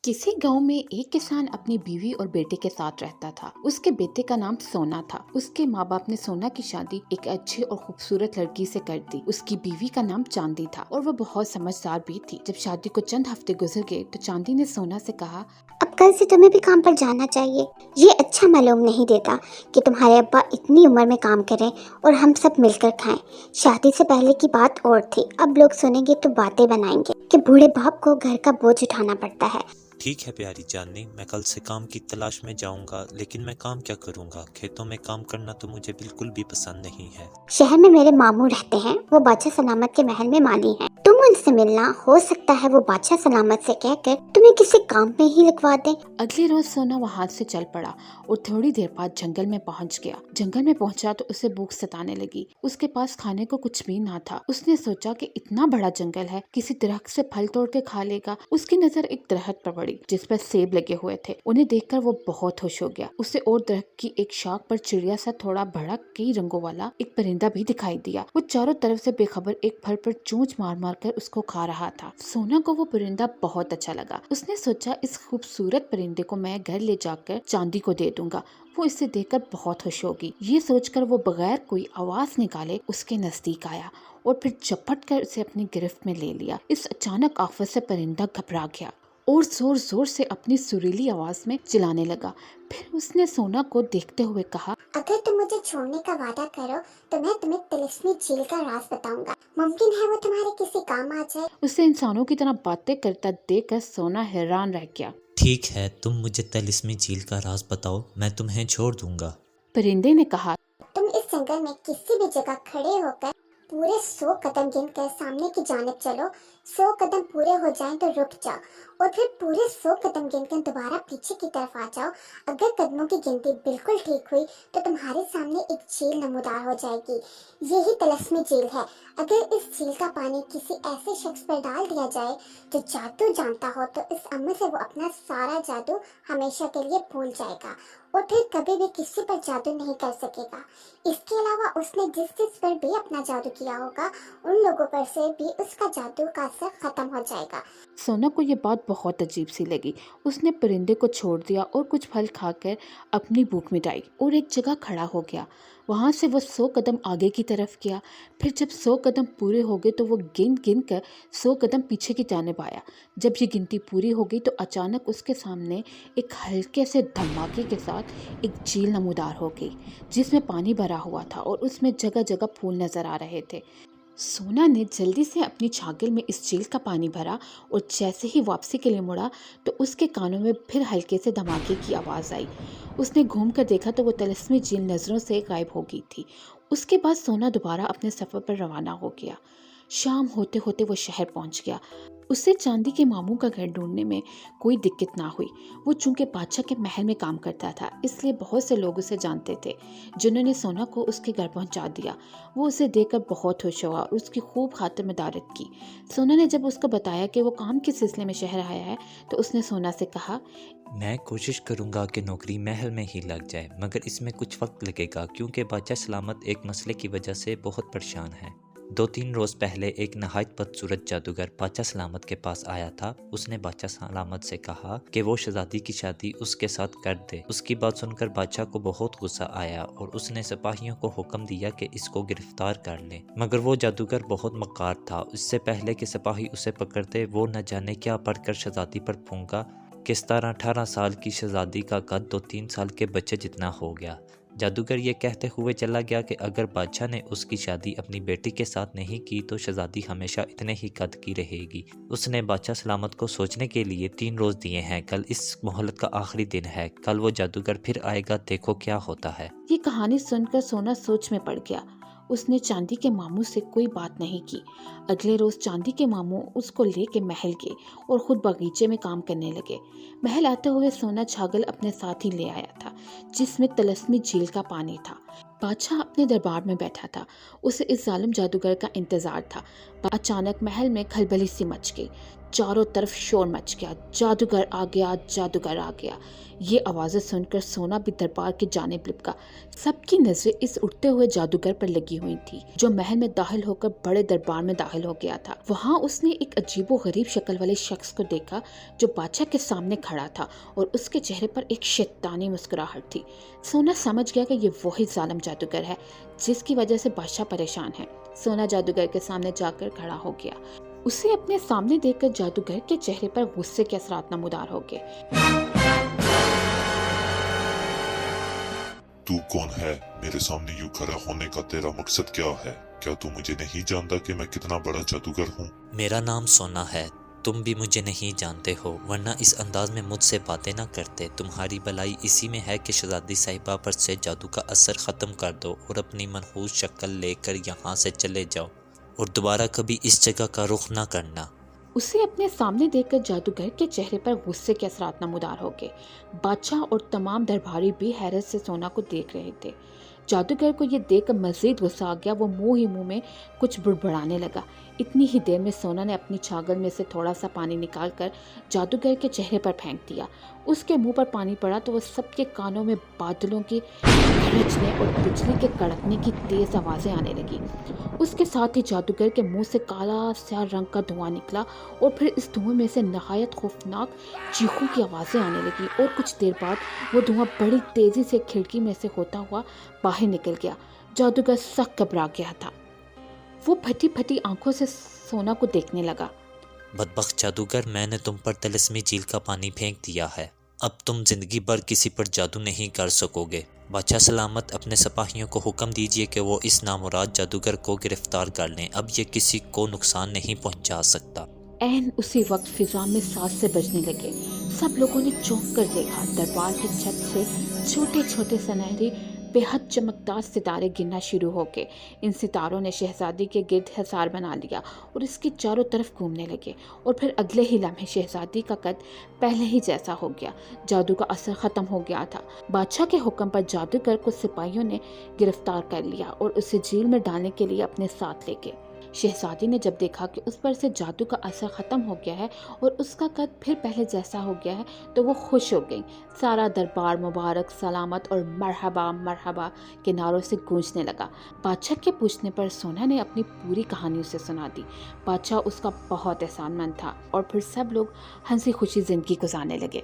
किसी गांव में एक किसान अपनी बीवी और बेटे के साथ रहता था। उसके बेटे का नाम सोना था। उसके माँ बाप ने सोना की शादी एक अच्छी और खूबसूरत लड़की से कर दी। उसकी बीवी का नाम चांदी था और वो बहुत समझदार भी थी। जब शादी को चंद हफ्ते गुजर गए तो चांदी ने सोना से कहा, अब कल से तुम्हें भी काम पर जाना चाहिए। ये अच्छा मालूम नहीं देता कि तुम्हारे अब्बा इतनी उम्र में काम करें और हम सब मिलकर खाएं। शादी से पहले की बात और थी, अब लोग सुनेंगे तो बातें बनाएंगे कि बूढ़े बाप को घर का बोझ उठाना पड़ता है। ठीक है प्यारी चांदनी, मैं कल से काम की तलाश में जाऊंगा, लेकिन मैं काम क्या करूंगा? खेतों में काम करना तो मुझे बिल्कुल भी पसंद नहीं है। शहर में मेरे मामू रहते हैं, वो बादशाह सलामत के महल में माली हैं। तुम उनसे मिलना, हो सकता है वो बादशाह सलामत से कहकर तुम्हें किसी काम में ही लगवा दें। अगले रोज सोना वहाँ से चल पड़ा और थोड़ी देर बाद जंगल में पहुँच गया। जंगल में पहुँचा तो उसे भूख सताने लगी। उसके पास खाने को कुछ भी ना था। उसने सोचा कि इतना बड़ा जंगल है, किसी दरख्त से फल तोड़ के खा लेगा। उसकी नजर एक दरख्त पर पड़ी जिस पर सेब लगे हुए थे। उन्हें देखकर वो बहुत खुश हो गया। उसे और दरख्त की एक शाख पर चिड़िया सा थोड़ा बड़ा कई रंगों वाला एक परिंदा भी दिखाई दिया। वो चारों तरफ से बेखबर एक फल पर चोंच मार मार कर उसको खा रहा था। सोना को वो परिंदा बहुत अच्छा लगा। उसने सोचा, इस खूबसूरत परिंदे को मैं घर ले जाकर चांदी को दे दूंगा, वो इसे देखकर बहुत खुश होगी। ये सोचकर वो बगैर कोई आवाज निकाले उसके नजदीक आया और फिर झपट कर उसे अपनी गिरफ्त में ले लिया। इस अचानक आफत से परिंदा घबरा गया और जोर जोर से अपनी सुरीली आवाज में चिल्लाने लगा। फिर उसने सोना को देखते हुए कहा, अगर तुम मुझे छोड़ने का वादा करो तो मैं तुम्हें तिलिस्मी झील का राज बताऊंगा। मुमकिन है वो तुम्हारे किसी काम आ जाए। उसे इंसानों की तरह बातें करता देखकर सोना हैरान रह गया। ठीक है, तुम मुझे तिलिस्मी झील का राज बताओ, मैं तुम्हें छोड़ दूंगा। परिंदे ने कहा, तुम इस जंगल में किसी भी जगह खड़े होकर पूरे 100 कदम गिनकर सामने की जानिब चलो। 100 कदम पूरे हो जाएं तो रुक जाओ और फिर पूरे 100 कदम गिनकर दोबारा पीछे की तरफ आ जाओ। अगर कदमों की गिनती बिल्कुल ठीक हुई तो तुम्हारे सामने एक झील नमूदार हो जाएगी। यही तिलिस्मी झील है। अगर इस झील का पानी किसी ऐसे शख्स पर डाल दिया जाए जो जादू जानता हो तो इस अमल से वो अपना सारा जादू हमेशा के लिए भूल जाएगा और फिर कभी भी किसी पर जादू नहीं कर सकेगा। इसके अलावा उसने जिस जिस पर भी अपना जादू किया होगा उन लोगों पर से भी उसका जादू का असर खत्म हो जाएगा। सोना को ये बात बहुत अजीब सी लगी। उसने परिंदे को छोड़ दिया और कुछ फल खाकर अपनी भूख मिटाई और एक जगह खड़ा हो गया। वहाँ से वो 100 कदम आगे की तरफ गया। फिर जब 100 कदम पूरे हो गए तो वो गिन गिन कर 100 कदम पीछे की जानिब आया। जब ये गिनती पूरी हो गई तो अचानक उसके सामने एक हल्के से धमाके के साथ एक झील नमूदार हो गई जिसमें पानी भरा हुआ था और उसमें जगह जगह फूल नजर आ रहे थे। सोना ने जल्दी से अपनी छागल में इस झील का पानी भरा और जैसे ही वापसी के लिए मुड़ा तो उसके कानों में फिर हल्के से धमाके की आवाज़ आई। उसने घूम कर देखा तो वो तिलिस्मी झील नज़रों से गायब हो गई थी। उसके बाद सोना दोबारा अपने सफ़र पर रवाना हो गया। शाम होते होते वो शहर पहुंच गया। उसे चांदी के मामू का घर ढूंढने में कोई दिक्कत ना हुई। वो चूंकि बादशाह के महल में काम करता था इसलिए बहुत से लोग उसे जानते थे जिन्होंने सोना को उसके घर पहुंचा दिया। वो उसे देखकर बहुत खुश हुआ और उसकी खूब खातिरमदारत की। सोना ने जब उसको बताया कि वो काम के सिलसिले में शहर आया है तो उसने सोना से कहा, मैं कोशिश करूंगा कि नौकरी महल में ही लग जाए, मगर इसमें कुछ वक्त लगेगा क्योंकि बादशाह सलामत एक मसले की वजह से बहुत परेशान है। 2-3 रोज पहले एक नहायत बदसूरत जादूगर बादशाह सलामत के पास आया था। उसने बादशाह सलामत से कहा कि वो शहजादी की शादी उसके साथ कर दे। उसकी बात सुनकर बादशाह को बहुत गुस्सा आया और उसने सिपाहियों को हुक्म दिया कि इसको गिरफ्तार कर लें, मगर वो जादूगर बहुत मक्कार था। इससे पहले कि सिपाही उसे पकड़ते वो न जाने क्या पढ़कर शहजादी पर फूंका। किस तरह 18 साल की शहजादी का कद 2-3 साल के बच्चे जितना हो गया। जादूगर ये कहते हुए चला गया कि अगर बादशाह ने उसकी शादी अपनी बेटी के साथ नहीं की तो शहजादी हमेशा इतने ही कद की रहेगी। उसने बादशाह सलामत को सोचने के लिए 3 रोज दिए हैं। कल इस मोहलत का आखिरी दिन है। कल वो जादूगर फिर आएगा, देखो क्या होता है। ये कहानी सुनकर सोना सोच में पड़ गया। उसने चांदी के मामू से कोई बात नहीं की। अगले रोज चांदी के मामू उसको लेके महल गए और खुद बगीचे में काम करने लगे। महल आते हुए सोना छागल अपने साथ ही ले आया था जिसमें तिलिस्मी झील का पानी था। बादशाह अपने दरबार में बैठा था। उसे इस जालिम जादूगर का इंतजार था। अचानक महल में खलबली सी मच गई। चारों तरफ शोर मच गया, जादूगर आ गया, जादूगर आ गया। ये आवाज़ें सुनकर सोना भी दरबार की जानिब लिपका। सबकी नज़रें इस उठते हुए जादूगर पर लगी हुई थी, जो महल में दाखिल होकर बड़े दरबार में दाखिल हो गया था। वहाँ उसने एक अजीबो गरीब शक्ल वाले शख्स को देखा, जो बादशाह के सामने खड़ा था और उसके चेहरे पर एक शैतानी मुस्कुराहट थी। सोना समझ गया कि ये वही जालिम जादूगर है जिसकी वजह से बादशाह परेशान है। सोना जादूगर के सामने जाकर खड़ा हो गया। उसे अपने सामने देखकर जादूगर के चेहरे पर गुस्से के असरात नमूदार हो गए। तू कौन है? मेरे सामने यूं खड़ा होने का तेरा मकसद क्या है? क्या तू मुझे नहीं जानता कि मैं कितना बड़ा जादूगर हूँ? मेरा नाम सोना है, तुम भी मुझे नहीं जानते हो, वरना इस अंदाज में मुझसे बातें ना करते। तुम्हारी भलाई इसी में है कि शहजादी साहिबा पर से जादू का असर ख़त्म कर दो और अपनी मनहूस शक्ल लेकर यहाँ से चले जाओ और दोबारा कभी इस जगह का रुख ना करना। उसे अपने सामने देखकर जादूगर के चेहरे पर गुस्से के असरात नमूदार हो गए। बादशाह और तमाम दरबारी भी हैरत से सोना को देख रहे थे। जादूगर को ये देखकर मज़ीद गुस्सा आ गया। वो मुंह ही मुंह में कुछ बुड़बुड़ाने लगा। इतनी ही देर में सोना ने अपनी छागल में से थोड़ा सा पानी निकालकर जादूगर के चेहरे पर फेंक दिया। उसके मुंह पर पानी पड़ा तो वह सबके कानों में बादलों की गरजने और बिजली के कड़कने की तेज़ आवाज़ें आने लगी। उसके साथ ही जादूगर के मुंह से काला स्या रंग का धुआं निकला और फिर इस धुएं में से नहायत खौफनाक चीखों की आवाज़ें आने लगी और कुछ देर बाद वो धुआं बड़ी तेज़ी से खिड़की में से होता हुआ बाहर निकल गया। जादूगर सख्त घबरा गया था। वो फटी फटी आंखों से सोना को देखने लगा। बदबख्त जादूगर, मैंने तुम पर तिलिस्मी झील का पानी फेंक दिया है। अब तुम जिंदगी भर किसी पर जादू नहीं कर सकोगे। बादशाह सलामत, अपने सिपाहियों को हुक्म दीजिए कि वो इस नामुराद जादूगर को गिरफ्तार कर लें। अब ये किसी को नुकसान नहीं पहुंचा सकता। ऐन उसी वक्त फिजा में सांस से बजने लगे। सब लोगों ने चौंक कर देखा। दरबार की छत से छोटे छोटे सुनहरी बेहद चमकदार सितारे गिरना शुरू हो गए। इन सितारों ने शहजादी के गिर्द हिसार बना लिया और इसके चारों तरफ घूमने लगे और फिर अगले ही लम्हे शहजादी का कद पहले ही जैसा हो गया। जादू का असर ख़त्म हो गया था। बादशाह के हुक्म पर जादूगर को सिपाहियों ने गिरफ्तार कर लिया और उसे जेल में डालने के लिए अपने साथ ले गए। शहजादी ने जब देखा कि उस पर से जादू का असर ख़त्म हो गया है और उसका कद फिर पहले जैसा हो गया है तो वो खुश हो गई। सारा दरबार मुबारक सलामत और मरहबा मरहबा के नारों से गूंजने लगा। बादशाह के पूछने पर सोना ने अपनी पूरी कहानी उसे सुना दी। बादशाह उसका बहुत एहसानमंद था और फिर सब लोग हंसी खुशी ज़िंदगी गुजारने लगे।